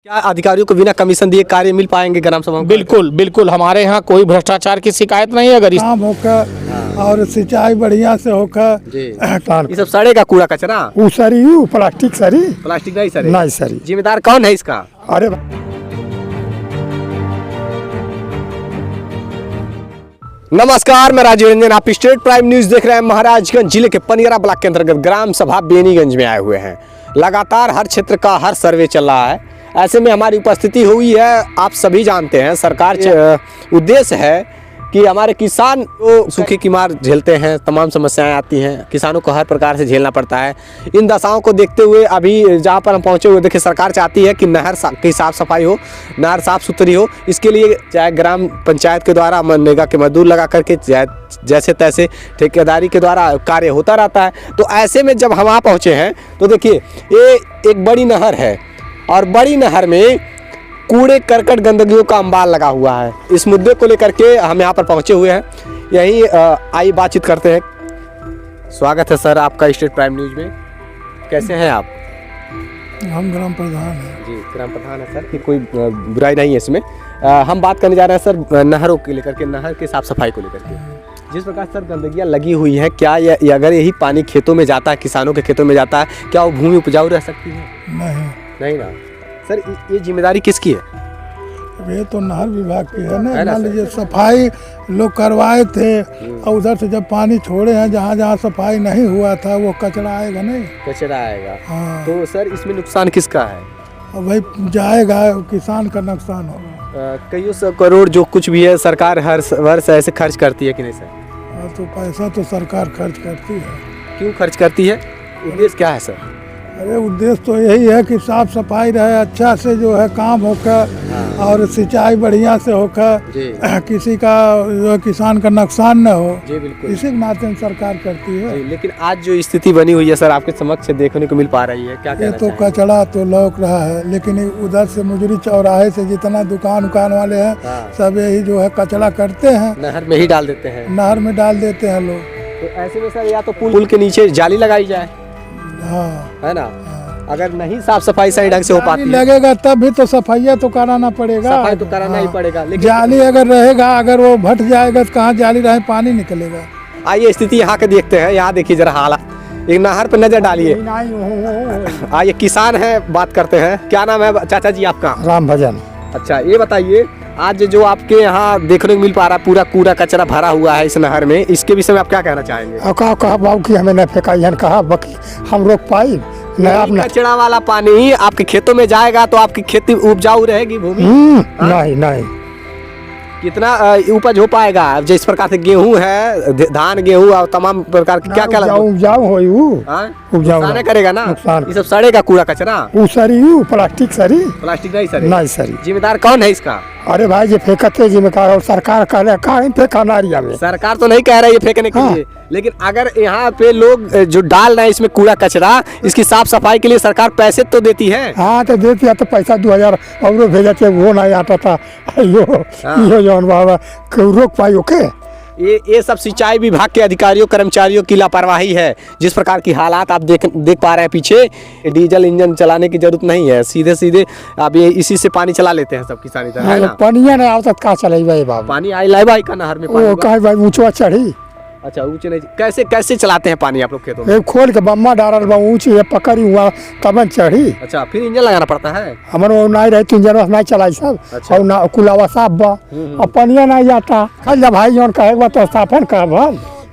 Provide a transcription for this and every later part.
क्या अधिकारियों को बिना कमीशन दिए कार्य मिल पाएंगे ग्राम सभा में? बिल्कुल बिल्कुल, हमारे यहाँ कोई भ्रष्टाचार की शिकायत नहीं है। अगर इस काम होकर और सिंचाई बढ़िया से होकर जी ये सब सड़ेगा कूड़ा कचरा, वो सरी प्लास्टिक सरी प्लास्टिक नहीं सड़े, नहीं सरी। जिम्मेदार कौन है इसका? अरे नमस्कार, मैं राजीव रंजन, आप स्टेट प्राइम न्यूज देख रहे हैं। महाराजगंज जिले के पनियरा ब्लॉक के अंतर्गत ग्राम सभा बेनीगंज में आए हुए हैं। लगातार हर क्षेत्र का हर सर्वे चल रहा है। ऐसे में हमारी उपस्थिति हुई है, आप सभी जानते हैं सरकार उद्देश्य है कि हमारे किसान को सूखे की मार झेलते हैं, तमाम समस्याएं आती हैं, किसानों को हर प्रकार से झेलना पड़ता है। इन दशाओं को देखते हुए अभी जहां पर हम पहुंचे हुए, देखिए सरकार चाहती है कि नहर की साफ सफाई हो, नहर साफ सुथरी हो। इसके लिए चाहे ग्राम पंचायत के द्वारा मनरेगा के मजदूर लगा करके जैसे तैसे ठेकेदारी के द्वारा कार्य होता रहता है। तो ऐसे में जब हम वहाँ पहुँचे हैं तो देखिए ये एक बड़ी नहर है और बड़ी नहर में कूड़े करकट गंदगियों का अंबार लगा हुआ है। इस मुद्दे को लेकर के हम यहाँ पर पहुँचे हुए हैं। यही आइए बातचीत करते हैं। स्वागत है सर आपका स्टेट प्राइम न्यूज में। कैसे हैं आप? हम ग्राम प्रधान हैं जी, ग्राम प्रधान है सर, कि कोई बुराई नहीं है इसमें। हम बात करने जा रहे हैं सर नहरों के लेकर के, नहर के साफ सफाई को लेकर के। जिस प्रकार सर गंदगियाँ लगी हुई हैं, क्या ये अगर यही पानी खेतों में जाता है, किसानों के खेतों में जाता है, क्या वो भूमि उपजाऊ रह सकती है? नहीं ना सर, ये जिम्मेदारी किसकी है? अब ये तो नहर विभाग की है ना। मान लीजिए सफाई लोग करवाए थे और उधर से जब पानी छोड़े हैं, जहाँ जहाँ सफाई नहीं हुआ था वो कचरा आएगा नहीं, कचरा आएगा। हाँ। तो सर इसमें नुकसान किसका है? और भाई जाएगा, किसान का नुकसान होगा। कई सौ करोड़ जो कुछ भी है सरकार हर वर्ष ऐसे खर्च करती है कि नहीं सर? तो पैसा तो सरकार खर्च करती है। क्यों खर्च करती है? उद्देश्य क्या है सर? अरे उद्देश्य तो यही है कि साफ सफाई रहे, अच्छा से जो है काम होकर और सिंचाई बढ़िया से होकर किसी का जो किसान का नुकसान न हो। जी बिल्कुल, इसी के नाते सरकार करती है। लेकिन आज जो स्थिति बनी हुई है सर आपके समक्ष देखने को मिल पा रही है, क्या ये तो कचरा तो लौक रहा है, लेकिन उधर से मुजरी चौराहे से जितना दुकान वाले हैं सब यही जो है कचरा करते हैं, नहर में ही डाल देते हैं, नहर में डाल देते हैं लोग। तो ऐसे में सर या तो पुल के नीचे जाली लगाई जाए, हाँ है ना। अगर नहीं साफ सफाई सही ढंग से हो पाती लगेगा तब भी तो सफाइया तो कराना पड़ेगा। सफाई तो कराना ही पड़ेगा, लेकिन जाली अगर रहेगा, अगर वो भट जाएगा तो कहाँ जाली रहे, पानी निकलेगा। आइए स्थिति यहाँ के देखते हैं। यहाँ देखिए जरा हालत, एक नहर पर नजर डालिए। आइए किसान है, बात करते हैं। क्या नाम है चाचा जी आपका? राम भजन। अच्छा ये बताइए, आज जो आपके यहाँ देखने को मिल पा रहा है पूरा कूड़ा कचरा भरा हुआ है इस नहर में, इसके विषय में आप क्या कहना चाहेंगे? कहा बाबू की हमें न फेंकाई, कहा बाकी हम रोक पाई कचरा वाला पानी आपके खेतों में जाएगा तो आपकी खेती उपजाऊ रहेगी भूमि? नहीं कितना उपज हो पाएगा? जिस प्रकार से गेहूं है, धान गेहूं और तमाम प्रकार की क्या क्या उपजाऊ हो, नुकसान करेगा ना। ये सब सड़ेगा कूड़ा कचरा, प्लास्टिक सरी प्लास्टिक नहीं सड़ी। जिम्मेदार कौन है इसका? अरे भाई ये फेंकते जिम्मेदार और सरकार कह रहे, सरकार तो नहीं कह रही है फेंकने के लिए, लेकिन अगर यहाँ पे लोग जो डाल रहे हैं इसमें कूड़ा कचरा, इसकी साफ सफाई के लिए सरकार पैसे तो देती है। हाँ तो देती है, तो पैसा 2000 और भेजते, वो नहीं आता था। रोक पाई ओके। ये सब सिंचाई विभाग के अधिकारियों कर्मचारियों की लापरवाही है। जिस प्रकार की हालात आप देख पा रहे हैं पीछे, डीजल इंजन चलाने की जरूरत नहीं है, सीधे सीधे आप ये इसी से पानी चला लेते हैं सब किसान इधर, है ना। पानी नहीं आता कहाँ चले पानी आई लाई भाई का नहर में भाई ऊँचा चढ़ी। अच्छा ऊँचे नहीं, कैसे चलाते हैं पानी आप लोग खेतों में? खोल के बम्मा डाल ऊँची पकड़ी हुआ तब चढ़ी। अच्छा फिर इंजन लगाना पड़ता है? हमारे नहीं रहे इंजन नहीं चलाई सब। अच्छा। और ना कुलावा साफ बा और पनिया नहीं जाता, कल जब भाई जौन कहेगा तो साफन का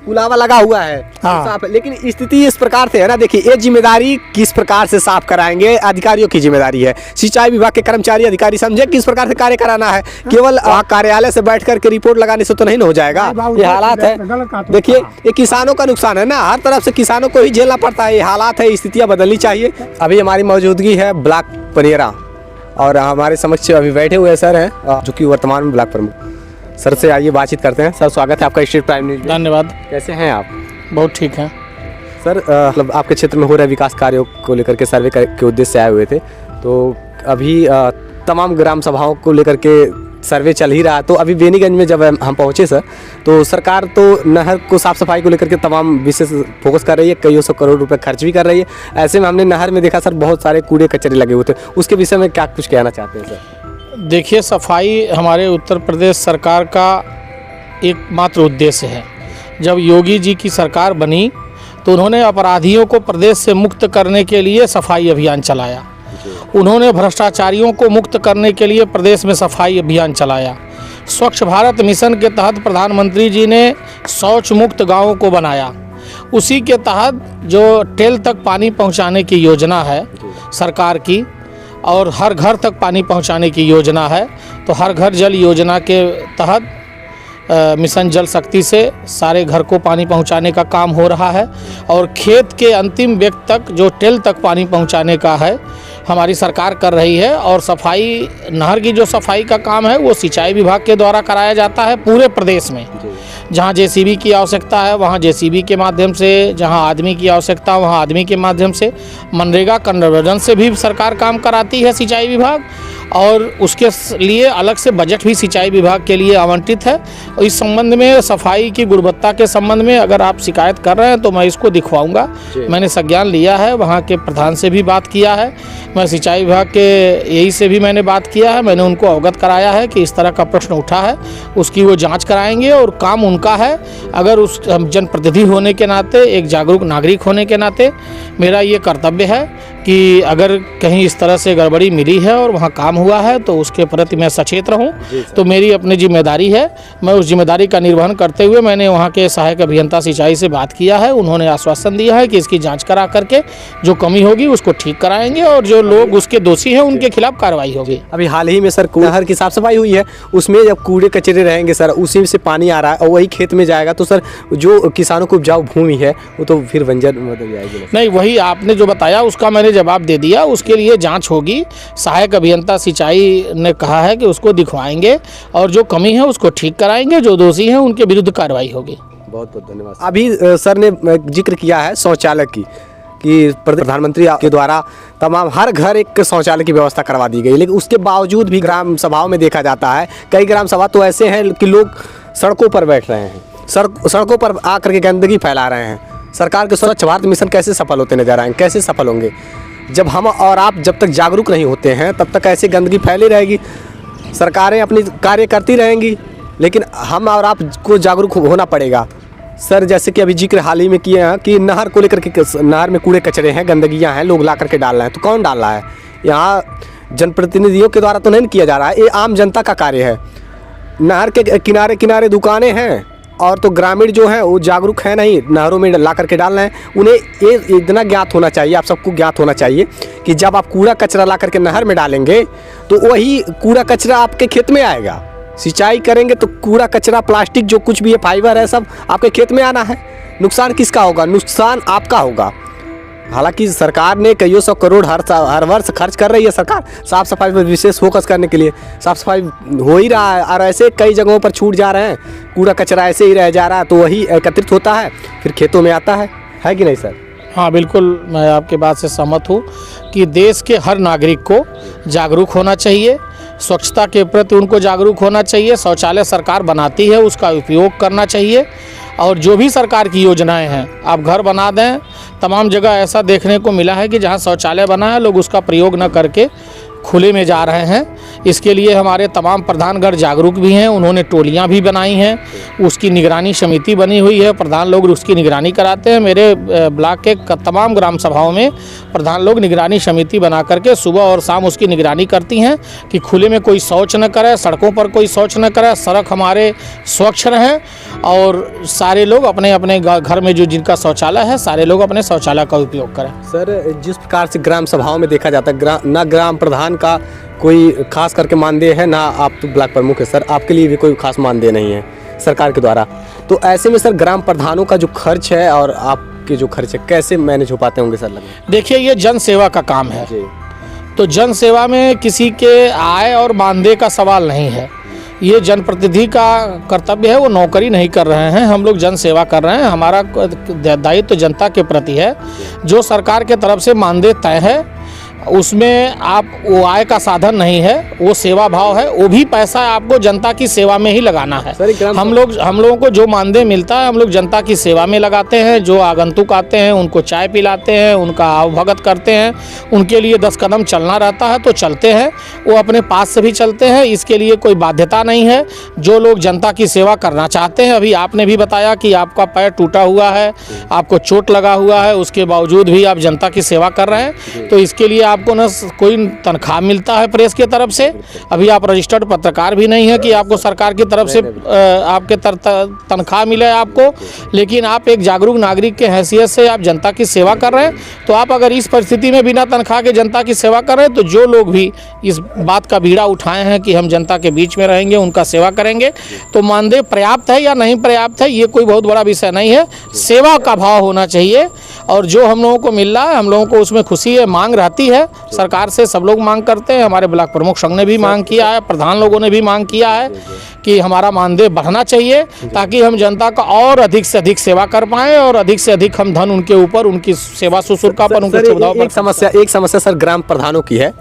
पुलावा लगा हुआ है। हाँ। साफ है, लेकिन स्थिति इस प्रकार से है ना। देखिए ये जिम्मेदारी किस प्रकार से साफ कराएंगे, अधिकारियों की जिम्मेदारी है। सिंचाई विभाग के कर्मचारी अधिकारी समझे किस प्रकार से कार्य कराना है। केवल कार्यालय से बैठ करके रिपोर्ट लगाने से तो नहीं हो जाएगा। ये हालात है, देखिए ये किसानों का नुकसान है ना, हर तरफ से किसानों को ही झेलना पड़ता है। ये हालात है, स्थितियाँ बदलनी चाहिए। अभी हमारी मौजूदगी है ब्लॉक पनियरा और हमारे समक्ष अभी बैठे हुए सर हैं जो कि वर्तमान में ब्लॉक प्रमुख। सर से आइए बातचीत करते हैं। सर स्वागत है आपका स्टेट प्राइम न्यूज में। धन्यवाद। कैसे हैं आप? बहुत ठीक है सर। मतलब आपके क्षेत्र में हो रहे विकास कार्यों को लेकर के सर्वे के उद्देश्य से आए हुए थे, तो अभी तमाम ग्राम सभाओं को लेकर के सर्वे चल ही रहा। तो अभी बेनीगंज में जब हम पहुँचे सर, तो सरकार तो नहर को साफ़ सफाई को लेकर के तमाम विशेष फोकस कर रही है, कई सौ करोड़ रुपए खर्च भी कर रही है। ऐसे में हमने नहर में देखा सर बहुत सारे कूड़े कचरे लगे हुए थे, उसके विषय में क्या कुछ कहना चाहते हैं सर? देखिए, सफाई हमारे उत्तर प्रदेश सरकार का एकमात्र उद्देश्य है। जब योगी जी की सरकार बनी तो उन्होंने अपराधियों को प्रदेश से मुक्त करने के लिए सफाई अभियान चलाया। उन्होंने भ्रष्टाचारियों को मुक्त करने के लिए प्रदेश में सफाई अभियान चलाया। स्वच्छ भारत मिशन के तहत प्रधानमंत्री जी ने शौच मुक्त गाँवों को बनाया। उसी के तहत जो टेल तक पानी पहुंचाने की योजना है सरकार की, और हर घर तक पानी पहुंचाने की योजना है, तो हर घर जल योजना के तहत मिशन जल शक्ति से सारे घर को पानी पहुंचाने का काम हो रहा है। और खेत के अंतिम व्यक्ति तक जो टेल तक पानी पहुंचाने का है हमारी सरकार कर रही है। और सफाई, नहर की जो सफाई का काम है वो सिंचाई विभाग के द्वारा कराया जाता है पूरे प्रदेश में। जहाँ जेसीबी की आवश्यकता है वहाँ जेसीबी के माध्यम से, जहाँ आदमी की आवश्यकता है वहाँ आदमी के माध्यम से, मनरेगा कन्वर्जन से भी सरकार काम कराती है सिंचाई विभाग, और उसके लिए अलग से बजट भी सिंचाई विभाग के लिए आवंटित है। और इस संबंध में सफाई की गुणवत्ता के संबंध में अगर आप शिकायत कर रहे हैं तो मैं इसको दिखवाऊंगा। मैंने संज्ञान लिया है, वहाँ के प्रधान से भी बात किया है, मैं सिंचाई विभाग के यही से भी मैंने बात किया है। मैंने उनको अवगत कराया है कि इस तरह का प्रश्न उठा है, उसकी वो जाँच कराएंगे और काम उनका है। अगर उस जनप्रतिनिधि होने के नाते, एक जागरूक नागरिक होने के नाते मेरा ये कर्तव्य है कि अगर कहीं इस तरह से गड़बड़ी मिली है और वहाँ काम हुआ है तो उसके प्रति मैं सचेत रहूँ, तो मेरी अपनी जिम्मेदारी है। मैं उस जिम्मेदारी का निर्वहन करते हुए मैंने वहाँ के सहायक अभियंता सिंचाई से बात किया है। उन्होंने आश्वासन दिया है कि इसकी जांच करा करके जो कमी होगी उसको ठीक कराएंगे और जो लोग उसके दोषी हैं उनके खिलाफ कार्रवाई होगी। अभी हाल ही में सर नहर की साफ सफाई हुई है, उसमें जब कूड़े कचरे रहेंगे सर, उसी से पानी आ रहा है और वही खेत में जाएगा, तो सर जो किसानों को उपजाऊ भूमि है वो तो फिर बंजर बदल जाएगी। नहीं, वही आपने जो बताया उसका मैंने जवाब दे दिया। उसके लिए जांच होगी, सहायक अभियंता सिंचाई ने कहा है कि उसको दिखवाएंगे और जो कमी है उसको ठीक कराएंगे, जो दोषी हैं उनके विरुद्ध कार्रवाई होगी। बहुत बहुत धन्यवाद। अभी सर ने जिक्र किया है शौचालय की, कि प्रधानमंत्री के द्वारा तमाम हर घर एक शौचालय की व्यवस्था करवा दी गई, लेकिन उसके बावजूद भी ग्राम सभाओं में देखा जाता है, कई ग्राम सभा तो ऐसे हैं कि लोग सड़कों पर बैठ रहे हैं, सड़कों पर आकर के गंदगी फैला रहे हैं। सरकार के स्वच्छ भारत मिशन कैसे सफल होते नजर आएंगे? कैसे सफल होंगे? जब हम और आप जब तक जागरूक नहीं होते हैं तब तक ऐसे गंदगी फैली रहेगी। सरकारें अपनी कार्य करती रहेंगी, लेकिन हम और आप को जागरूक होना पड़ेगा। सर जैसे कि अभी जिक्र हाल ही में किए हैं कि नहर को लेकर के, नहर में कूड़े कचरे हैं, गंदगियां हैं, लोग ला करके डाल रहे हैं, तो कौन डाल रहा है? यहाँ जनप्रतिनिधियों के द्वारा तो नहीं किया जा रहा है, ये आम जनता का कार्य है। नहर के किनारे किनारे दुकानें हैं और तो ग्रामीण जो हैं वो जागरूक है नहीं, नहरों में ला करके डाल रहे हैं। उन्हें ये इतना ज्ञात होना चाहिए, आप सबको ज्ञात होना चाहिए कि जब आप कूड़ा कचरा ला करके नहर में डालेंगे तो वही कूड़ा कचरा आपके खेत में आएगा। सिंचाई करेंगे तो कूड़ा कचरा, प्लास्टिक, जो कुछ भी है, फाइबर है, सब आपके खेत में आना है। नुकसान किसका होगा? नुकसान आपका होगा। हालांकि सरकार ने कईयों सौ करोड़ हर वर्ष खर्च कर रही है सरकार साफ़ सफाई पर विशेष फोकस करने के लिए। साफ़ सफाई हो ही रहा है और ऐसे कई जगहों पर छूट जा रहे हैं, कूड़ा कचरा ऐसे ही रह जा रहा है, तो वही एकत्रित होता है फिर खेतों में आता है कि नहीं सर? हाँ बिल्कुल, मैं आपके बात से सहमत हूँ कि देश के हर नागरिक को जागरूक होना चाहिए, स्वच्छता के प्रति उनको जागरूक होना चाहिए। शौचालय सरकार बनाती है उसका उपयोग करना चाहिए, और जो भी सरकार की योजनाएं हैं आप घर बना दें। तमाम जगह ऐसा देखने को मिला है कि जहां शौचालय बना है लोग उसका प्रयोग न करके खुले में जा रहे हैं। इसके लिए हमारे तमाम प्रधानगण जागरूक भी हैं, उन्होंने टोलियां भी बनाई हैं, उसकी निगरानी समिति बनी हुई है, प्रधान लोग उसकी निगरानी कराते हैं। मेरे ब्लॉक के तमाम ग्राम सभाओं में प्रधान लोग निगरानी समिति बना करके सुबह और शाम उसकी निगरानी करती हैं कि खुले में कोई शौच न करे, सड़कों पर कोई शौच न करे, सड़क हमारे स्वच्छ रहें और सारे लोग अपने अपने घर में जो जिनका शौचालय है सारे लोग अपने शौचालय का उपयोग करें। सर जिस प्रकार से ग्राम सभाओं में देखा जाता है, ना ग्राम प्रधान का कोई खास करके मानदेय है, ना आप तो ब्लॉक प्रमुख है सर, आपके लिए भी कोई खास मानदेय नहीं है सरकार के द्वारा, तो ऐसे में सर ग्राम प्रधानों का जो खर्च है और आपके जो खर्च है कैसे मैनेज हो पाते होंगे सर? देखिए, ये जन सेवा का काम है, तो जन सेवा में किसी के आय और मानदेय का सवाल नहीं है। ये जनप्रतिनिधि का कर्तव्य है, वो नौकरी नहीं कर रहे हैं, हम लोग जन सेवा कर रहे हैं। हमारा दायित्व तो जनता के प्रति है। जो सरकार के तरफ से मानदेय तय है उसमें आप वो आय का साधन नहीं है, वो सेवा भाव है। वो भी पैसा आपको जनता की सेवा में ही लगाना है। हम लोगों को जो मानदेय मिलता है हम लोग जनता की सेवा में लगाते हैं। जो आगंतुक आते हैं उनको चाय पिलाते हैं, उनका आवभगत करते हैं, उनके लिए 10 कदम चलना रहता है तो चलते हैं, वो अपने पास से भी चलते हैं। इसके लिए कोई बाध्यता नहीं है। जो लोग जनता की सेवा करना चाहते हैं, अभी आपने भी बताया कि आपका पैर टूटा हुआ है, आपको चोट लगा हुआ है, उसके बावजूद भी आप जनता की सेवा कर रहे हैं, तो इसके लिए आपको न कोई तनख्वाह मिलता है प्रेस की तरफ से। अभी आप रजिस्टर्ड पत्रकार भी नहीं है कि आपको सरकार की तरफ से आपके तनख्वाह मिले आपको, लेकिन आप एक जागरूक नागरिक के हैसियत से आप जनता की सेवा कर रहे हैं। तो आप अगर इस परिस्थिति में बिना तनख्वाह के जनता की सेवा कर रहे हैं, तो जो लोग भी इस बात का बीड़ा उठाए हैं कि हम जनता के बीच में रहेंगे, उनका सेवा करेंगे, तो मानदेय पर्याप्त है या नहीं पर्याप्त है ये कोई बहुत बड़ा विषय नहीं है। सेवा का भाव होना चाहिए, और जो हम लोगों को मिल रहा है हम लोगों को उसमें खुशी है। मांग रहती है सरकार से, सब लोग मांग करते हैं। हमारे ब्लॉक प्रमुख संघ ने भी मांग किया है, प्रधान लोगों ने भी मांग किया है कि हमारा मानदेय बढ़ना चाहिए, ताकि हम जनता का और अधिक से अधिक सेवा कर पाएँ और अधिक से अधिक हम धन उनके ऊपर, उनकी सेवा शुश्रूषा पर, उनकी सुविधाओं पर। एक समस्या सर ग्राम प्रधानों की है।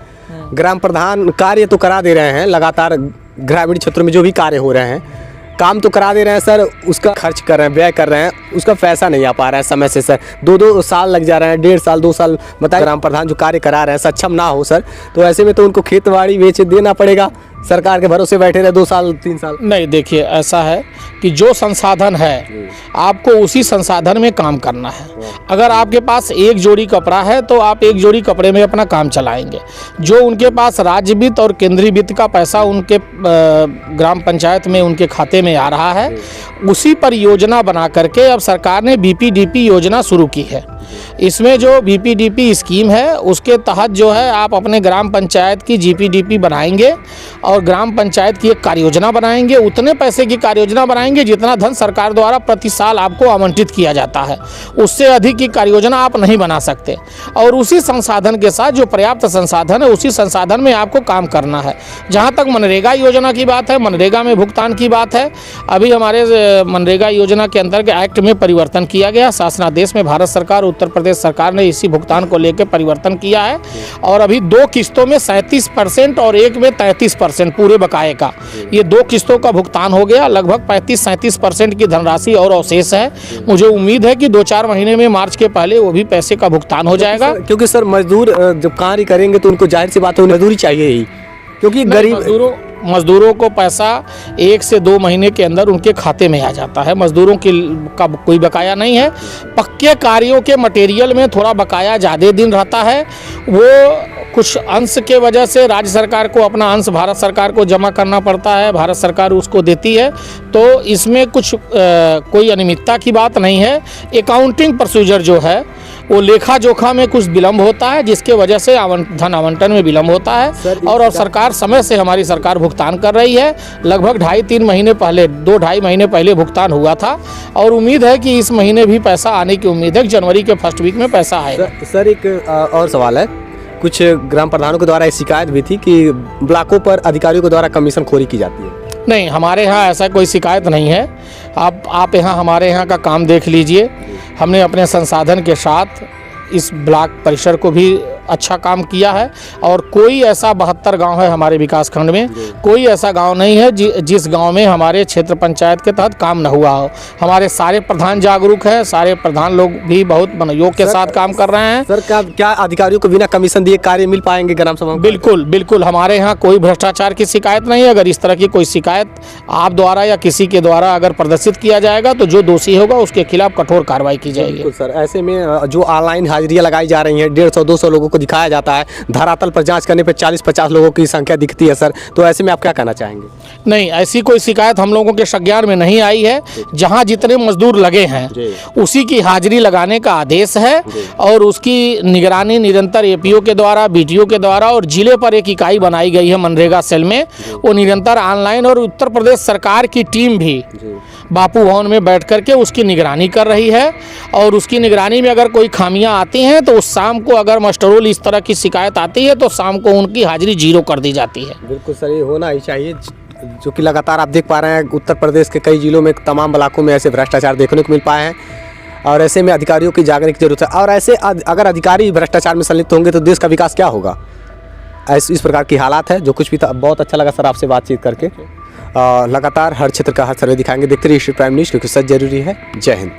ग्राम प्रधान कार्य तो करा दे रहे हैं, लगातार ग्रामीण क्षेत्रों में जो भी कार्य हो रहे हैं काम तो करा दे रहे हैं सर, उसका खर्च कर रहे हैं, व्यय कर रहे हैं, उसका पैसा नहीं आ पा रहा है समय से सर। 2-2 साल लग जा रहे हैं, 1.5 साल 2 साल बताए। ग्राम प्रधान जो कार्य करा रहे हैं सक्षम ना हो सर, तो ऐसे में तो उनको खेत बाड़ी बेच देना पड़ेगा, सरकार के भरोसे बैठे रहे 2 साल 3 साल। नहीं, देखिए ऐसा है कि जो संसाधन है आपको उसी संसाधन में काम करना है। अगर आपके पास एक जोड़ी कपड़ा है तो आप एक जोड़ी कपड़े में अपना काम चलाएंगे। जो उनके पास राज्य वित्त और केंद्रीय वित्त का पैसा उनके ग्राम पंचायत में उनके खाते में आ रहा है, उसी पर योजना बना करके अब सरकार ने बीपीडीपी योजना शुरू की है। इसमें जो बीपीडीपी स्कीम है उसके तहत जो है आप अपने ग्राम पंचायत की जीपीडीपी बनाएंगे और ग्राम पंचायत की एक कार्य योजना बनाएंगे। उतने पैसे की कार्य योजना बनाएंगे जितना धन सरकार द्वारा प्रति साल आपको आवंटित किया जाता है, उससे अधिक की कार्य योजना आप नहीं बना सकते। और उसी संसाधन के साथ जो पर्याप्त संसाधन है उसी संसाधन में आपको काम करना है। जहाँ तक मनरेगा योजना की बात है, मनरेगा में भुगतान की बात है, अभी हमारे मनरेगा योजना के अंतर्गत एक्ट में परिवर्तन किया गया। शासनादेश में भारत सरकार, उत्तर प्रदेश सरकार ने इसी भुगतान को लेकर परिवर्तन किया है और अभी 2 किस्तों में 37% और एक में 33% पूरे बकाये का, ये 2 किस्तों का भुगतान हो गया। लगभग 35-37% की धनराशि और अवशेष है। मुझे उम्मीद है कि 2-4 महीने में मार्च के पहले वो भी पैसे का भुगतान हो जाएगा। क्योंकि सर मजदूर जब कार्य करेंगे तो उनको जाहिर सी बात है मजदूरी चाहिए ही, क्योंकि गरीब मजदूरों को पैसा 1 से 2 महीने के अंदर उनके खाते में आ जाता है। मजदूरों का कोई बकाया नहीं है। पक्के कार्यों के मटेरियल में थोड़ा बकाया ज़्यादा दिन रहता है, वो कुछ अंश के वजह से राज्य सरकार को अपना अंश भारत सरकार को जमा करना पड़ता है, भारत सरकार उसको देती है, तो इसमें कुछ कोई अनियमितता की बात नहीं है। अकाउंटिंग प्रोसीजर जो है वो लेखा जोखा में कुछ विलम्ब होता है, जिसके वजह से धन आवंटन में विलम्ब होता है और सरकार समय से हमारी सरकार भुगतान कर रही है। लगभग 2.5-3 महीने पहले, 2-2.5 महीने पहले भुगतान हुआ था और उम्मीद है कि इस महीने भी पैसा आने की उम्मीद है। जनवरी के फर्स्ट वीक में पैसा आएगा। सर एक और सवाल है, कुछ ग्राम प्रधानों के द्वारा शिकायत भी थी कि ब्लॉकों पर अधिकारियों के द्वारा कमीशन खोरी की जाती है। नहीं, हमारे यहाँ ऐसा कोई शिकायत नहीं है। आप यहाँ हमारे यहाँ का काम देख लीजिए। हमने अपने संसाधन के साथ इस ब्लॉक परिसर को भी अच्छा काम किया है और कोई ऐसा 72 गांव है हमारे विकास खंड में, कोई ऐसा गांव नहीं है जिस गांव में हमारे क्षेत्र पंचायत के तहत काम न हुआ हो। हमारे सारे प्रधान जागरूक हैं, सारे प्रधान लोग भी बहुत मनोयोग के साथ काम कर रहे हैं। सर क्या अधिकारियों को बिना कमीशन दिए कार्य मिल पाएंगे ग्राम सभा में? बिल्कुल बिल्कुल, हमारे यहाँ कोई भ्रष्टाचार की शिकायत नहीं है। अगर इस तरह की कोई शिकायत आप द्वारा या किसी के द्वारा अगर प्रदर्शित किया जाएगा तो जो दोषी होगा उसके खिलाफ कठोर कार्रवाई की जाएगी। बिल्कुल सर, ऐसे में जो ऑनलाइन हाजिरियाँ लगाई जा रही हैं, 150-200 लोगों को दिखाया जाता है, धरातल पर जांच करने पर 40-50 लोगों की संख्या दिखती है सर, तो ऐसे में आप क्या कहना चाहेंगे? नहीं, ऐसी कोई शिकायत हम लोगों के संज्ञान में नहीं आई है। जहां जितने मजदूर लगे हैं उसी की हाजिरी लगाने का आदेश है और उसकी निगरानी निरंतर एपीओ के द्वारा, बीटीओ के द्वारा और जिले पर एक इकाई बनाई गई है मनरेगा सेल में, वो निरंतर ऑनलाइन, और उत्तर प्रदेश सरकार की टीम भी बापू भवन में बैठ करके उसकी निगरानी कर रही है। और उसकी निगरानी में अगर कोई खामियां आती हैं तो उस शाम को अगर मस्टरोल इस तरह की शिकायत आती है तो शाम को उनकी हाजिरी 0 कर दी जाती है। बिल्कुल सर, ये होना ही चाहिए, जो कि लगातार आप देख पा रहे हैं उत्तर प्रदेश के कई जिलों में, तमाम ब्लॉकों में ऐसे भ्रष्टाचार देखने को मिल पाए हैं। और ऐसे में अधिकारियों की जागने की जरूरत है। और ऐसे अगर अधिकारी भ्रष्टाचार में संलिप्त होंगे तो देश का विकास क्या होगा। इस प्रकार की हालात है। जो कुछ भी था, बहुत अच्छा लगा सर आपसे बातचीत करके। लगातार हर क्षेत्र का हर सर्वे दिखाएंगे। देखते रहिए स्टेट प्राइम न्यूज़, क्योंकि सच जरूरी है। जय हिंद।